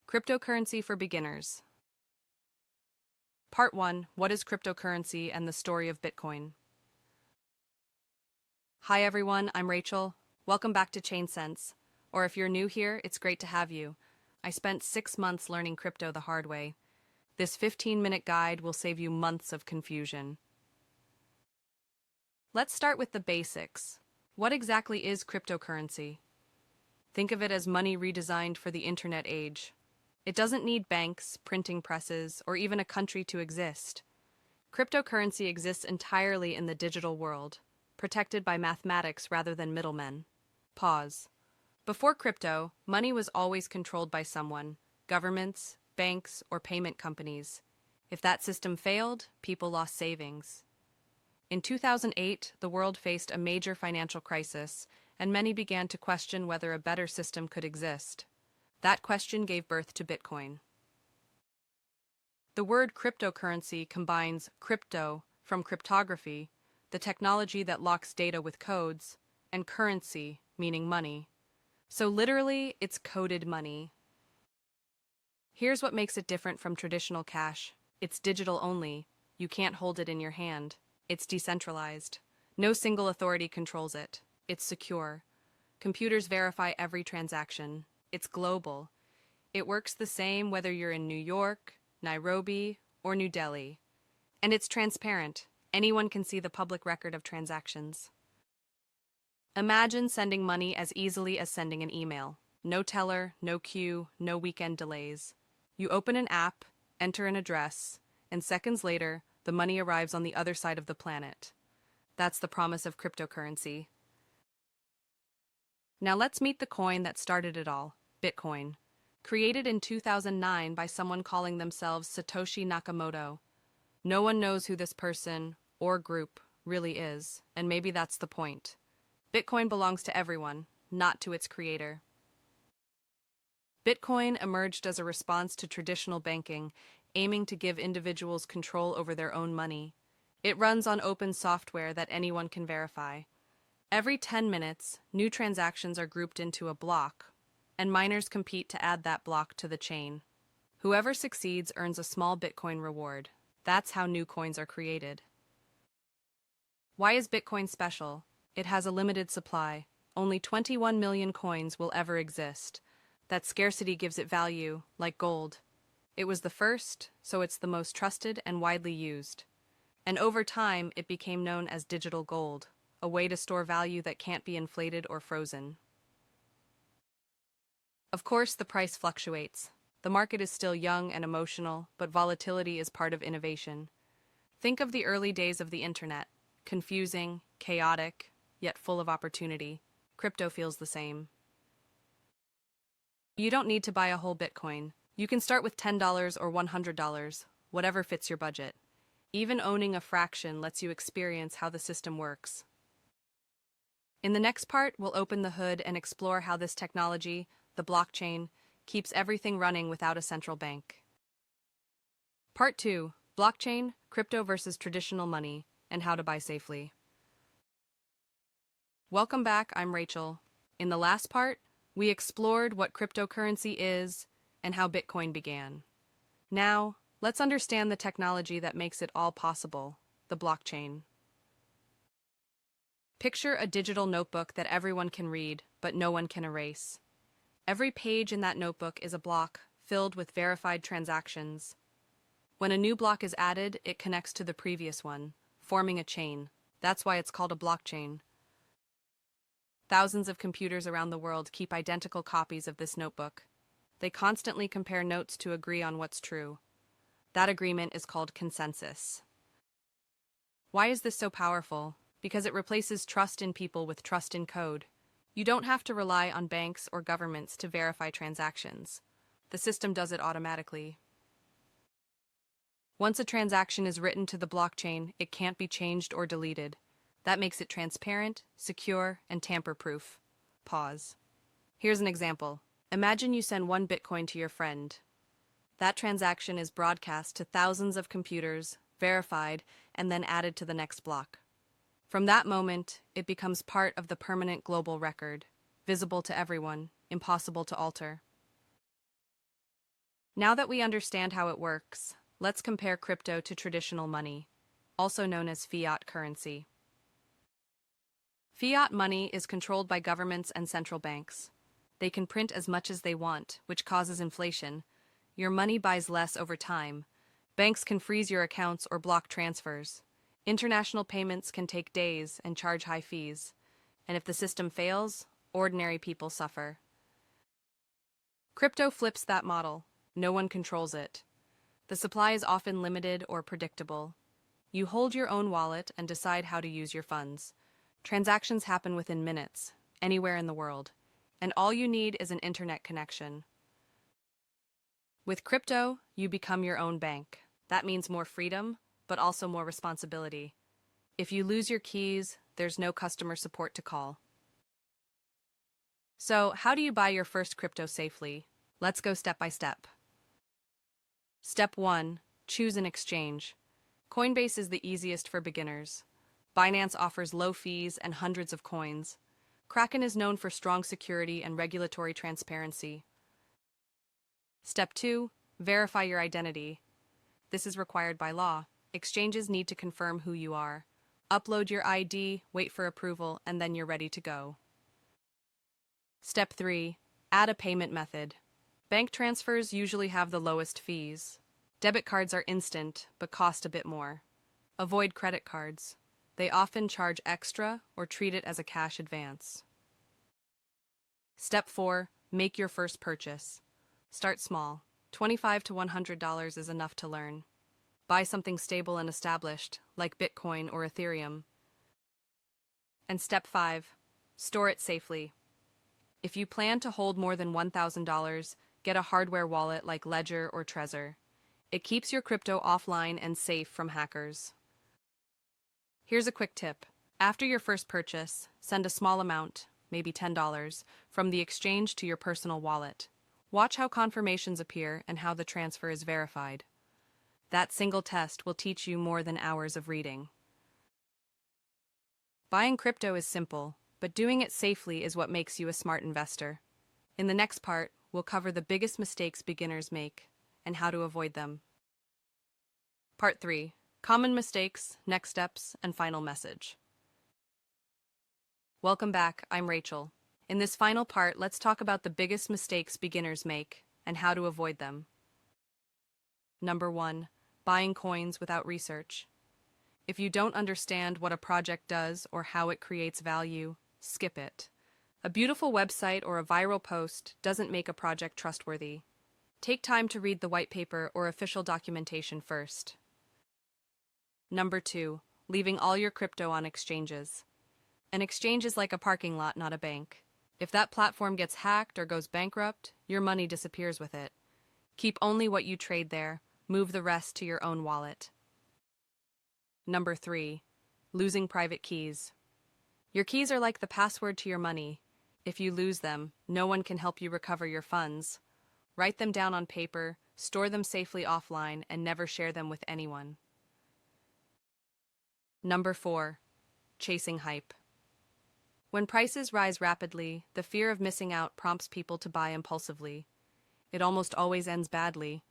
Cryptocurrency for beginners. Part 1. What is cryptocurrency and the story of Bitcoin? Hi everyone, I'm Rachel. Welcome back to ChainSense. Or if you're new here, it's great to have you. I spent 6 months learning crypto the hard way. This 15-minute guide will save you months of confusion. Let's start with the basics. What exactly is cryptocurrency? Think of it as money redesigned for the internet age. It doesn't need banks, printing presses, or even a country to exist. Cryptocurrency exists entirely in the digital world, protected by mathematics rather than middlemen. Pause. Before crypto, money was always controlled by someone, governments, banks, or payment companies. If that system failed, people lost savings. In 2008, the world faced a major financial crisis, and many began to question whether a better system could exist. That question gave birth to Bitcoin. The word cryptocurrency combines crypto, from cryptography, the technology that locks data with codes, and currency, meaning money. So literally, it's coded money. Here's what makes it different from traditional cash. It's digital only. You can't hold it in your hand. It's decentralized. No single authority controls it. It's secure. Computers verify every transaction. It's global. It works the same whether you're in New York, Nairobi, or New Delhi. And it's transparent. Anyone can see the public record of transactions. Imagine sending money as easily as sending an email. No teller, no queue, no weekend delays. You open an app, enter an address, and seconds later, the money arrives on the other side of the planet. That's the promise of cryptocurrency. Now let's meet the coin that started it all, Bitcoin. Created in 2009 by someone calling themselves Satoshi Nakamoto. No one knows who this person, or group, really is, and maybe that's the point. Bitcoin belongs to everyone, not to its creator. Bitcoin emerged as a response to traditional banking, aiming to give individuals control over their own money. It runs on open software that anyone can verify. Every 10 minutes, new transactions are grouped into a block, and miners compete to add that block to the chain. Whoever succeeds earns a small Bitcoin reward. That's how new coins are created. Why is Bitcoin special? It has a limited supply. Only 21 million coins will ever exist. That scarcity gives it value, like gold. It was the first, so it's the most trusted and widely used. And over time, it became known as digital gold, a way to store value that can't be inflated or frozen. Of course, the price fluctuates. The market is still young and emotional, but volatility is part of innovation. Think of the early days of the internet. Confusing, chaotic, yet full of opportunity. Crypto feels the same. You don't need to buy a whole Bitcoin. You can start with $10 or $100, whatever fits your budget. Even owning a fraction lets you experience how the system works. In the next part, we'll open the hood and explore how this technology, the blockchain, keeps everything running without a central bank. Part 2. Blockchain, crypto versus traditional money, and how to buy safely. Welcome back, I'm Rachel. In the last part, we explored what cryptocurrency is and how Bitcoin began. Now, let's understand the technology that makes it all possible, the blockchain. Picture a digital notebook that everyone can read, but no one can erase. Every page in that notebook is a block filled with verified transactions. When a new block is added, it connects to the previous one, forming a chain. That's why it's called a blockchain. Thousands of computers around the world keep identical copies of this notebook. They constantly compare notes to agree on what's true. That agreement is called consensus. Why is this so powerful? Because it replaces trust in people with trust in code. You don't have to rely on banks or governments to verify transactions. The system does it automatically. Once a transaction is written to the blockchain, it can't be changed or deleted. That makes it transparent, secure, and tamper-proof. Pause. Here's an example. Imagine you send 1 Bitcoin to your friend. That transaction is broadcast to thousands of computers, verified, and then added to the next block. From that moment, it becomes part of the permanent global record, visible to everyone, impossible to alter. Now that we understand how it works, let's compare crypto to traditional money, also known as fiat currency. Fiat money is controlled by governments and central banks. They can print as much as they want, which causes inflation. Your money buys less over time. Banks can freeze your accounts or block transfers. International payments can take days and charge high fees. And if the system fails, ordinary people suffer. Crypto flips that model. No one controls it. The supply is often limited or predictable. You hold your own wallet and decide how to use your funds. Transactions happen within minutes, anywhere in the world, and all you need is an internet connection. With crypto, you become your own bank. That means more freedom, but also more responsibility. If you lose your keys, there's no customer support to call. So, how do you buy your first crypto safely? Let's go step by step. Step 1. Choose an exchange. Coinbase is the easiest for beginners. Binance offers low fees and hundreds of coins. Kraken is known for strong security and regulatory transparency. Step 2. Verify your identity. This is required by law. Exchanges need to confirm who you are. Upload your ID, wait for approval, and then you're ready to go. Step 3. Add a payment method. Bank transfers usually have the lowest fees. Debit cards are instant, but cost a bit more. Avoid credit cards. They often charge extra or treat it as a cash advance. Step 4. Make your first purchase. Start small. $25 to $100 is enough to learn. Buy something stable and established, like Bitcoin or Ethereum. And step 5. Store it safely. If you plan to hold more than $1,000, get a hardware wallet like Ledger or Trezor. It keeps your crypto offline and safe from hackers. Here's a quick tip. After your first purchase, send a small amount, maybe $10, from the exchange to your personal wallet. Watch how confirmations appear and how the transfer is verified. That single test will teach you more than hours of reading. Buying crypto is simple, but doing it safely is what makes you a smart investor. In the next part, we'll cover the biggest mistakes beginners make and how to avoid them. Part 3. Common mistakes, next steps, and final message. Welcome back, I'm Rachel. In this final part, let's talk about the biggest mistakes beginners make and how to avoid them. Number 1. Buying coins without research. If you don't understand what a project does or how it creates value, skip it. A beautiful website or a viral post doesn't make a project trustworthy. Take time to read the white paper or official documentation first. Number 2. Leaving all your crypto on exchanges. An exchange is like a parking lot, not a bank. If that platform gets hacked or goes bankrupt, your money disappears with it. Keep only what you trade there. Move the rest to your own wallet. Number 3. Losing private keys. Your keys are like the password to your money. If you lose them, no one can help you recover your funds. Write them down on paper, store them safely offline, and never share them with anyone. Number 4. Chasing hype. When prices rise rapidly, the fear of missing out prompts people to buy impulsively. It almost always ends badly.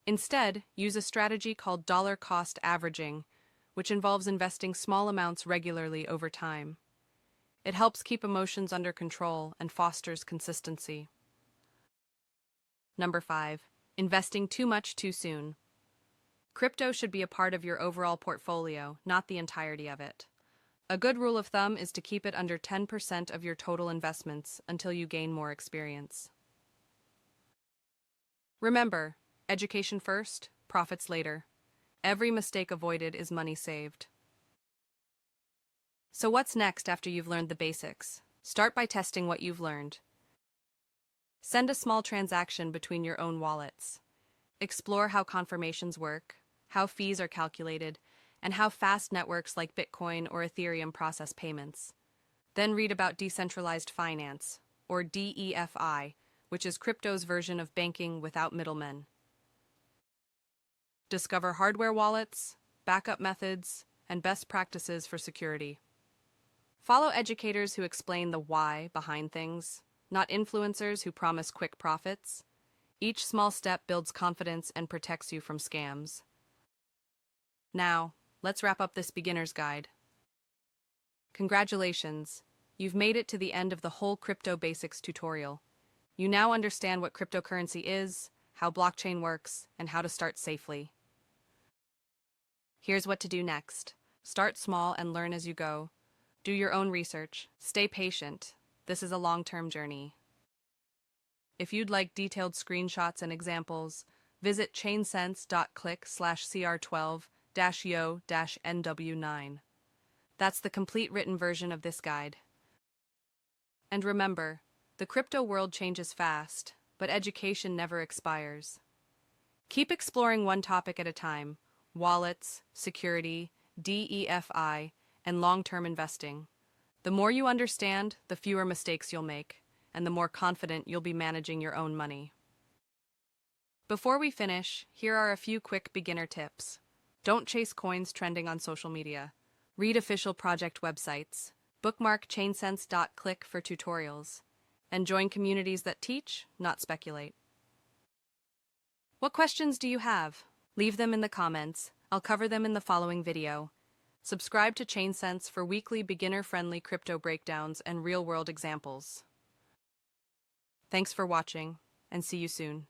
Instead, use a strategy called dollar cost averaging, which involves investing small amounts regularly over time. It helps keep emotions under control and fosters consistency. Number 5. Investing too much too soon. Crypto should be a part of your overall portfolio, not the entirety of it. A good rule of thumb is to keep it under 10% of your total investments until you gain more experience. Remember, education first, profits later. Every mistake avoided is money saved. So what's next after you've learned the basics? Start by testing what you've learned. Send a small transaction between your own wallets. Explore how confirmations work, how fees are calculated, and how fast networks like Bitcoin or Ethereum process payments. Then read about decentralized finance, or DEFI, which is crypto's version of banking without middlemen. Discover hardware wallets, backup methods, and best practices for security. Follow educators who explain the why behind things, not influencers who promise quick profits. Each small step builds confidence and protects you from scams. Now, let's wrap up this beginner's guide. Congratulations! You've made it to the end of the whole Crypto Basics tutorial. You now understand what cryptocurrency is, how blockchain works, and how to start safely. Here's what to do next. Start small and learn as you go. Do your own research. Stay patient. This is a long-term journey. If you'd like detailed screenshots and examples, visit chainsense.click/cr12-yo-nw9. That's the complete written version of this guide. And remember, the crypto world changes fast, but education never expires. Keep exploring one topic at a time: wallets, security, DeFi, and long-term investing. The more you understand, the fewer mistakes you'll make, and the more confident you'll be managing your own money. Before we finish, here are a few quick beginner tips. Don't chase coins trending on social media. Read official project websites. Bookmark chainsense.click for tutorials. And join communities that teach, not speculate. What questions do you have? Leave them in the comments. I'll cover them in the following video. Subscribe to ChainSense for weekly beginner-friendly crypto breakdowns and real-world examples. Thanks for watching, and see you soon.